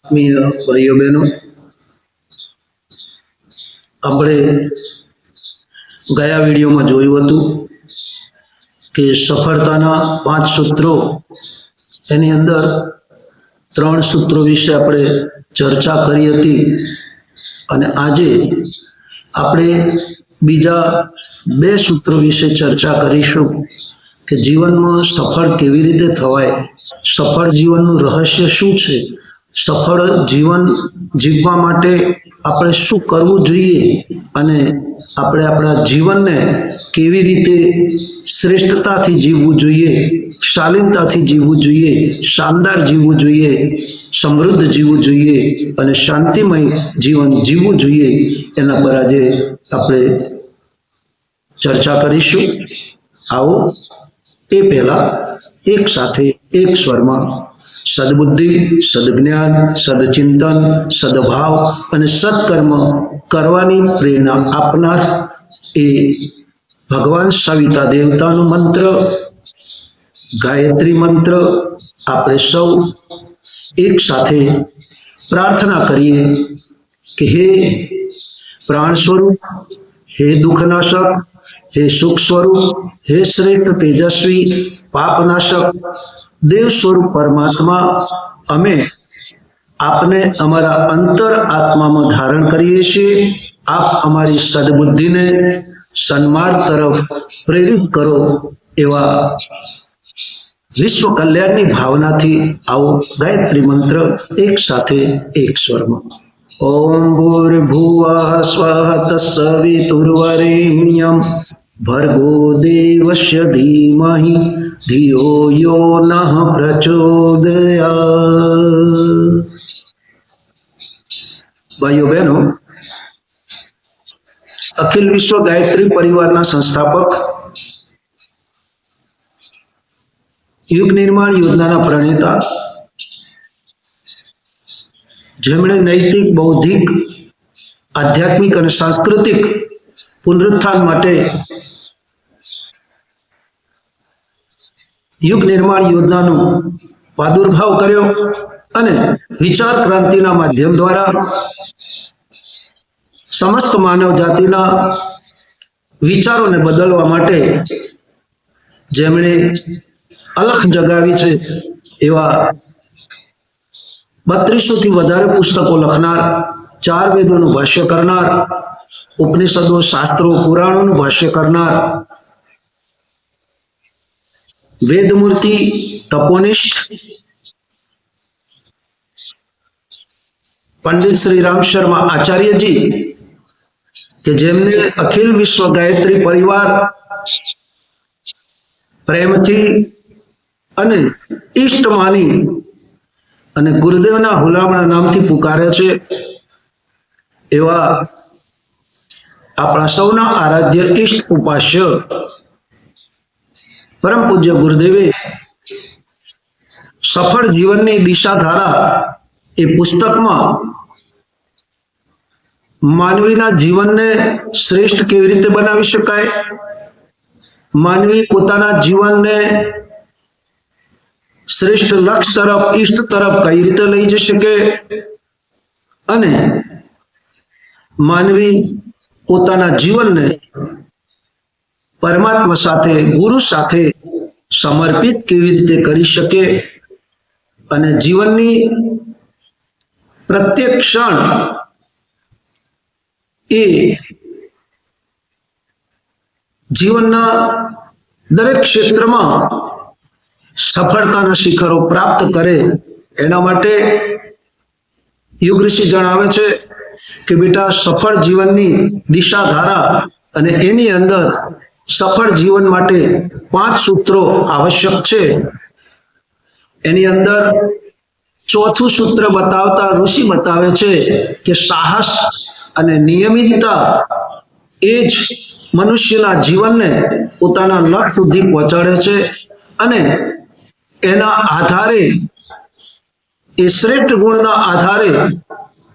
આત્મીય ભાઈઓ બહેનો, આપણે ગયા વિડીયોમાં જોયું હતું કે સફળતાના 5 સૂત્રો, એની અંદર 3 સૂત્રો વિશે આપણે ચર્ચા કરી હતી અને આજે આપણે બીજા 2 સૂત્રો વિશે ચર્ચા કરીશું કે જીવનમાં સફળ કેવી રીતે થવાય, સફળ જીવનનું રહસ્ય શું છે, સફળ જીવન જીવવા માટે આપણે શું કરવું જોઈએ અને આપણે આપણા જીવનને કેવી રીતે શ્રેષ્ઠતાથી જીવવું જોઈએ, શાલીનતાથી જીવવું જોઈએ, શાનદાર જીવવું જોઈએ, સમૃદ્ધ જીવવું જોઈએ અને શાંતિમય જીવન જીવવું જોઈએ, એના પર આજે આપણે ચર્ચા કરીશું। આવો એ પહેલા એક સાથે એક સ્વરમાં સદબુદ્ધિ, સદજ્ઞાન, સદચિંતન, સદભાવ અને સત્કર્મ કરવાની પ્રેરણા આપનાર એ ભગવાન સવિતા દેવતાનો મંત્ર, ગાયત્રી મંત્ર આપણે સૌ એક સાથે પ્રાર્થના કરીએ કે હે પ્રાણ સ્વરૂપ, હે દુઃખનાશક, હે સુખ સ્વરૂપ, હે શ્રેષ્ઠ તેજસ્વી પાપનાશક દેવ સ્વરૂપ પરમાત્મા, અમે આપને અમારા અંતર આત્મામાં ધારણ કરીએ છીએ। આપ અમારી સદબુદ્ધિને સન્માર્ગ તરફ પ્રેરિત કરો એવા વિશ્વ કલ્યાણની ભાવનાથી આવો ગાયત્રી મંત્ર એક સાથે એક સ્વરમાં। ઓમ ભૂર્ભુવઃ સ્વઃ તત્સવિતુર્વરેણ્યં ભર્ગો દેવસ્ય ધીમહિ ધિયો યો નઃ પ્રચોદયાત। ભાઈઓ બહેનો, અખિલ વિશ્વ ગાયત્રી પરિવારના સંસ્થાપક, યુગ નિર્માણ યોજનાના પ્રણેતા, જેમણે નૈતિક, બૌદ્ધિક, આધ્યાત્મિક અને સાંસ્કૃતિક પુનરુત્થાન માટે યુગ નિર્માણ યોજનાનો પ્રાદુર્ભાવ કર્યો અને વિચાર ક્રાંતિના માધ્યમ દ્વારા સમસ્ત માનવ જાતિના વિચારોને બદલવા માટે જેમણે અલખ જગાવી છે એવા 3200 થી વધારે પુસ્તકો લખનાર, 4 વેદોનું ભાષ્ય કરનાર, ઉપનિષદો, શાસ્ત્રો, પુરાણોનું ભાષ્ય કરનાર, વેદમૂર્તિ, તપોનિષ્ઠ પંડિત શ્રી રામ શર્મા આચાર્યજી કે જેમને અખિલ વિશ્વ ગાયત્રી પરિવાર પ્રેમથી અને ઈષ્ટ માની અને ગુરુદેવના હુલામણા નામથી પુકારે છે એવા આપણા સૌના આરાધ્ય ઈષ્ટ ઉપાસ્ય પરમ પૂજ્ય ગુરુદેવે સફળ જીવનની દિશાધારા એ પુસ્તકમાં માનવીના જીવનને શ્રેષ્ઠ કેવી રીતે બનાવી શકાય, માનવી પોતાના જીવનને શ્રેષ્ઠ લક્ષ્ય તરફ, ઈષ્ટ તરફ કઈ રીતે લઈ જઈ શકે અને માનવી પોતાના જીવનને પરમાત્મા સાથે, ગુરુ સાથે સમર્પિત કેવી રીતે કરી શકે અને જીવનની પ્રત્યેક ક્ષણ એ જીવનના દરેક ક્ષેત્રમાં સફળતાના શિખરો પ્રાપ્ત કરે એના માટે યુગ ઋષિ જણાવે છે કે બેટા, સફળ જીવનની દિશાધારા અને એની અંદર સફળ જીવન માટે 5 સૂત્રો આવશ્યક છે। એની અંદર 4થું સૂત્ર બતાવતા ઋષિ બતાવે છે કે સાહસ અને નિયમિતતા એ જ મનુષ્યના જીવનને પોતાના લક્ષ્ય સુધી પહોંચાડે છે અને એના આધારે, એ શ્રેષ્ઠ ગુણના આધારે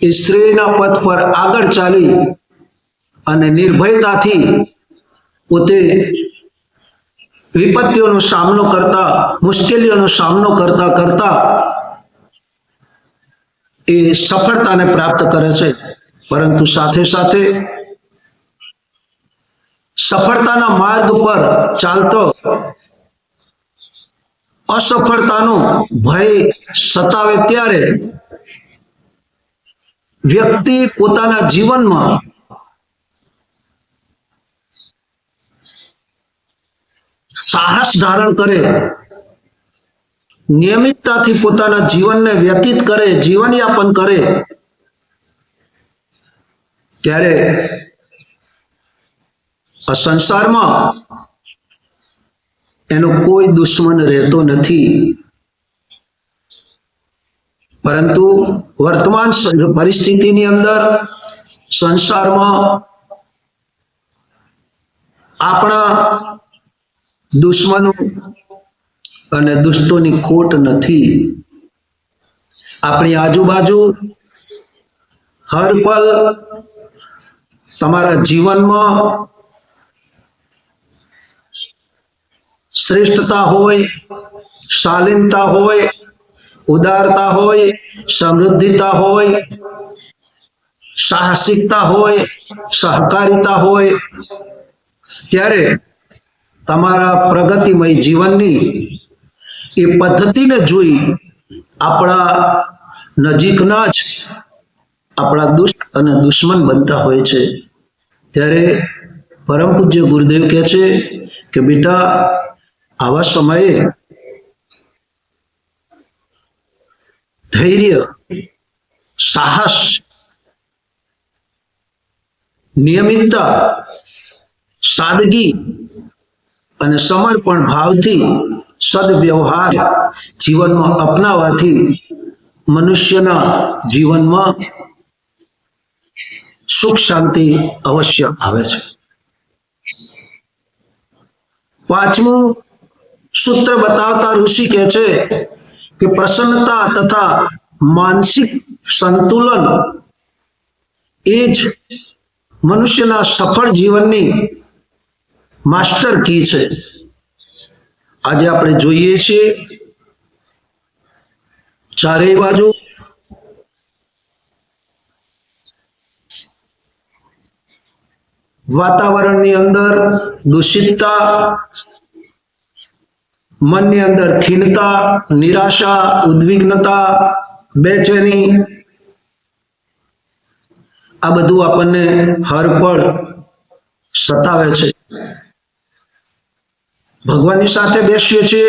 એ શ્રેયના પથ પર આગળ ચાલી અને નિર્ભયતાથી પોતે વિપત્તિઓનો સામનો કરતા, મુશ્કેલીઓનો સામનો કરતા કરતા એ સફળતાને પ્રાપ્ત કરે છે, પરંતુ સાથે સાથે સફળતાના માર્ગ પર ચાલતો અસફળતાનો ભય સતાવે ત્યારે વ્યક્તિ પોતાના જીવનમાં સાહસ ધારણ કરે, નિયમિતતાથી પોતાના જીવનને વ્યતીત કરે, જીવનયાપન કરે, ત્યારે આ સંસારમાં એનો કોઈ દુશ્મન રહેતો નથી. પરંતુ વર્તમાન પરિસ્થિતિની અંદર સંસારમાં આપણા દુશ્મનો અને દુષ્ટોની ખોટ નથી. આપણી આજુબાજુ હર પલ તમારા જીવનમાં શ્રેષ્ઠતા હોય, શાલીનતા હોય, ઉદારતા હોય, સમૃદ્ધિતા હોય, સાહસિકતા હોય, સહકારિતા હોય, ત્યારે તમારા પ્રગતિમય જીવનની એ પદ્ધતિને જોઈ આપણા નજીકના જ આપણા દુષ્ટ અને દુશ્મન બનતા હોય છે. ત્યારે પરમ પૂજ્ય ગુરુદેવ કહે છે કે બેટા, આવા સમયે ધૈર્ય, સાહસ, નિયમિતતા, સાદગી અને સમર્પણ ભાવથી સદવ્યવહાર જીવનમાં અપનાવવાથી મનુષ્યના જીવનમાં સુખ શાંતિ અવશ્ય આવે છે. પાંચમું સૂત્ર બતાવતા ઋષિ કહે છે કે પ્રસન્નતા તથા માનસિક સંતુલન એ જ મનુષ્યના સફળ જીવનની માસ્ટર કી છે. આજે આપણે જોઈએ છીએ ચારેય બાજુ વાતાવરણની અંદર દૂષિતતા, મનની અંદર ખીનતા, નિરાશા, ઉદ્વિગ્નતા, બેચેની, આ બધું આપણને હર પળ સતાવે છે. ભગવાનની સાથે બેસીએ છીએ,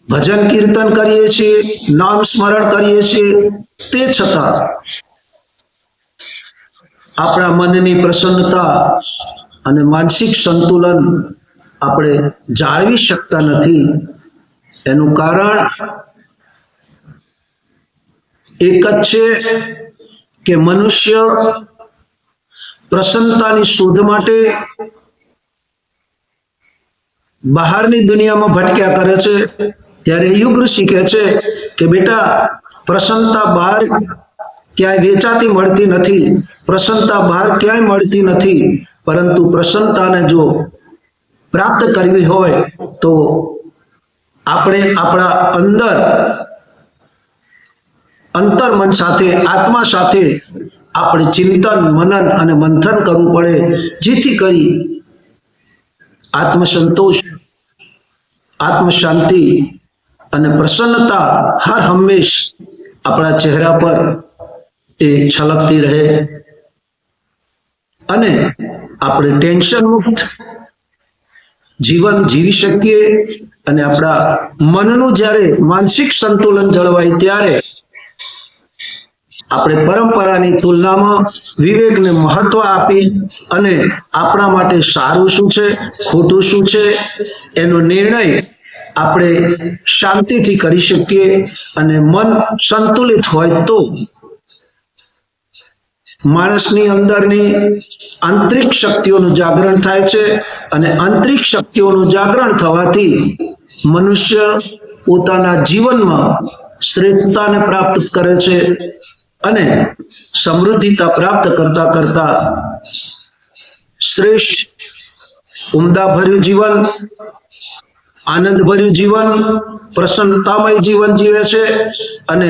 ભજન કીર્તન કરીએ છીએ, નામ સ્મરણ કરીએ છીએ, તે છતાં આપણા મનની પ્રસન્નતા અને માનસિક સંતુલન આપણે જાળવી શકતા નથી. એનું કારણ એક જ છે કે મનુષ્ય પ્રસન્નતાની શોધ માટે બહારની દુનિયામાં ભટક્યા કરે છે. ત્યારે યુગ ઋષિ કહે છે કે બેટા, પ્રસન્નતા બહાર ક્યાંય વેચાતી મળતી નથી, પ્રસન્નતા બહાર ક્યાંય મળતી નથી, પરંતુ પ્રસન્નતાને જો પ્રાપ્ત કરવી હોય તો આપણે આપણા અંતર્મન સાથે, આત્મા સાથે આપણે ચિંતન, મનન અને મંથન કરવું પડે, જેથી કરી આત્મસંતોષ, આત્મશાંતિ અને પ્રસન્નતા હર હંમેશ આપણા ચહેરા પર એ છલકતી રહે અને આપણે ટેન્શન મુક્ત જીવન જીવી શકીએ. અને આપણા મનનું જ્યારે માનસિક સંતુલન જળવાય ત્યારે આપણે પરંપરાની તુલનામાં વિવેકને મહત્વ આપી અને આપણા માટે સારું શું છે, ખોટું શું છે, એનો નિર્ણય આપણે શાંતિથી કરી શકીએ. અને મન સંતુલિત હોય તો માણસની અંદરની આંતરિક શક્તિઓનું જાગરણ થાય છે અને આંતરિક શક્તિઓનું જાગરણ થવાથી મનુષ્ય પોતાના જીવનમાં શ્રેષ્ઠતાને પ્રાપ્ત કરે છે અને સમૃદ્ધિતા પ્રાપ્ત કરતા કરતા શ્રેષ્ઠ ઉમદા ભર્યું જીવન, આનંદભર્યું જીવન, પ્રસન્નતામય જીવન જીવે છે અને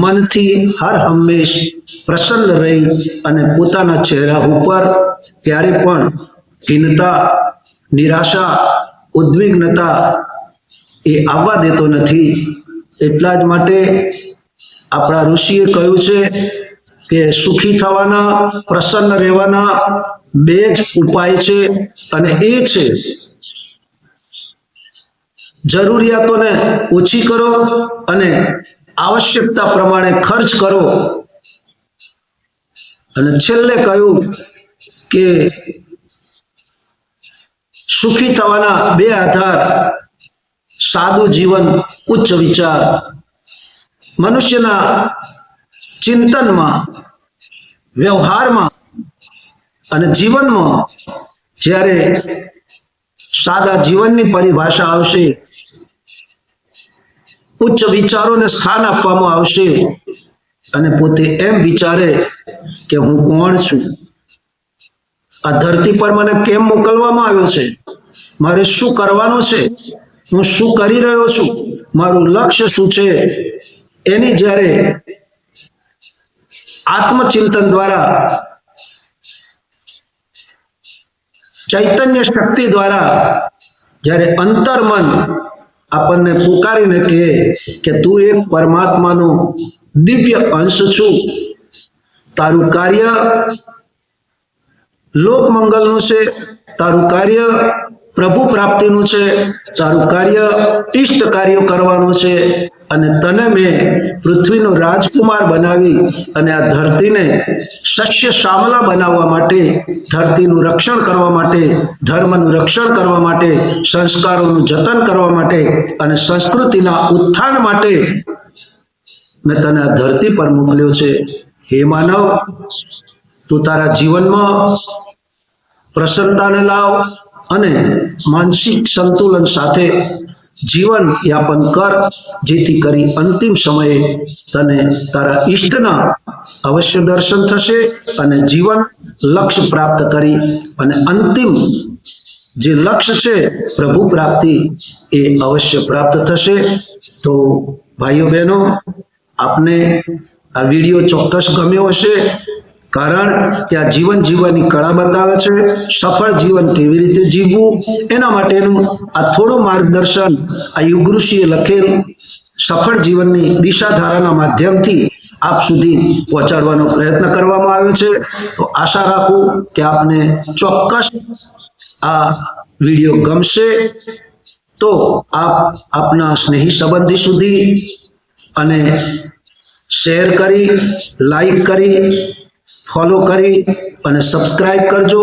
મનથી હર હંમેશ પ્રસન્ન રહી અને પોતાના ચહેરા ઉપર ક્યારે પણ ખિન્નતા, નિરાશા, ઉદ્વિગ્નતા એ આવવા દેતો નથી. એટલા જ માટે આપણા ઋષિએ કહ્યું છે કે સુખી થવાના, પ્રસન્ન રહેવાના બે જ ઉપાય છે અને એ છે જરૂરિયાતોને ઓછી કરો અને આવશ્યકતા પ્રમાણે ખર્ચ કરો. અને છેલ્લે કહ્યું કે સુખી થવાના બે આધાર: સાદું જીવન, ઉચ્ચ વિચાર. મનુષ્યના ચિંતનમાં, વ્યવહારમાં અને જીવનમાં જ્યારે સાદા જીવનની પરિભાષા આવશે, ઉચ્ચ વિચારોને સ્થાન આપવામાં આવશે અને પોતે એમ વિચારે કે હું કોણ છું, આ ધરતી પર મને કેમ મોકલવામાં આવ્યો છે, મારે શું કરવાનું છે, હું શું કરી રહ્યો છું, મારું લક્ષ્ય શું છે, એની જ્યારે આત્મચિંતન દ્વારા, ચૈતન્ય શક્તિ દ્વારા જ્યારે અંતર્મન આપણને પુકારીને કહે કે તું એક પરમાત્માનો દિવ્ય અંશ છું, તારું કાર્ય લોક મંગલનું છે, તારું કાર્ય પ્રભુ પ્રાપ્તિનું છે, તારું કાર્ય ઇષ્ટ કાર્યો કરવાનું છે અને તને મેં પૃથ્વીનો રાજકુમાર બનાવી અને આ ધરતીને સસ્ય શ્યામલા બનાવવા માટે, ધરતીનું રક્ષણ કરવા માટે, ધર્મનું રક્ષણ કરવા માટે, સંસ્કારોનું જતન કરવા માટે અને સંસ્કૃતિના ઉત્થાન માટે મેં તને આ ધરતી પર મોકલ્યો છે. હે માનવ, તું તારા જીવનમાં પ્રસન્નતાને લાવ અને માનસિક સંતુલન સાથે જીવન યાપન કર, જેથી કરી અંતિમ સમયે તને તારા ઈષ્ટના અવશ્ય દર્શન થશે અને જીવન લક્ષ્ય પ્રાપ્ત કરી અને અંતિમ જે લક્ષ્ય છે પ્રભુ પ્રાપ્તિ એ અવશ્ય પ્રાપ્ત થશે. તો ભાઈઓ બહેનો, આપને આ વિડીયો ચોક્કસ ગમ્યો હશે, કારણ કે આ જીવન જીવવાની કળા બતાવે છે. સફળ જીવન કેવી રીતે જીવવું એના માટેનું આ થોડું માર્ગદર્શન આ યુગઋષિએ લખેલું સફળ જીવનની દિશાધારાના માધ્યમથી આપ સુધી પહોંચાડવાનો પ્રયત્ન કરવામાં આવ્યો છે. તો આશા રાખું કે આપને ચોક્કસ આ વિડીયો ગમશે. તો આપ આપના સ્નેહી સંબંધી સુધી અને શેર કરી, લાઈક કરી, ફોલો કરી અને સબસ્ક્રાઇબ કરજો,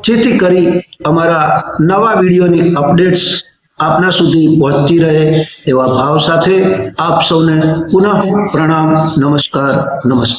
જેથી કરી અમારા નવા વિડીયોની અપડેટ્સ આપના સુધી પહોંચતી રહે. એવા ભાવ સાથે આપ સૌને પુનઃ પ્રણામ, નમસ્કાર.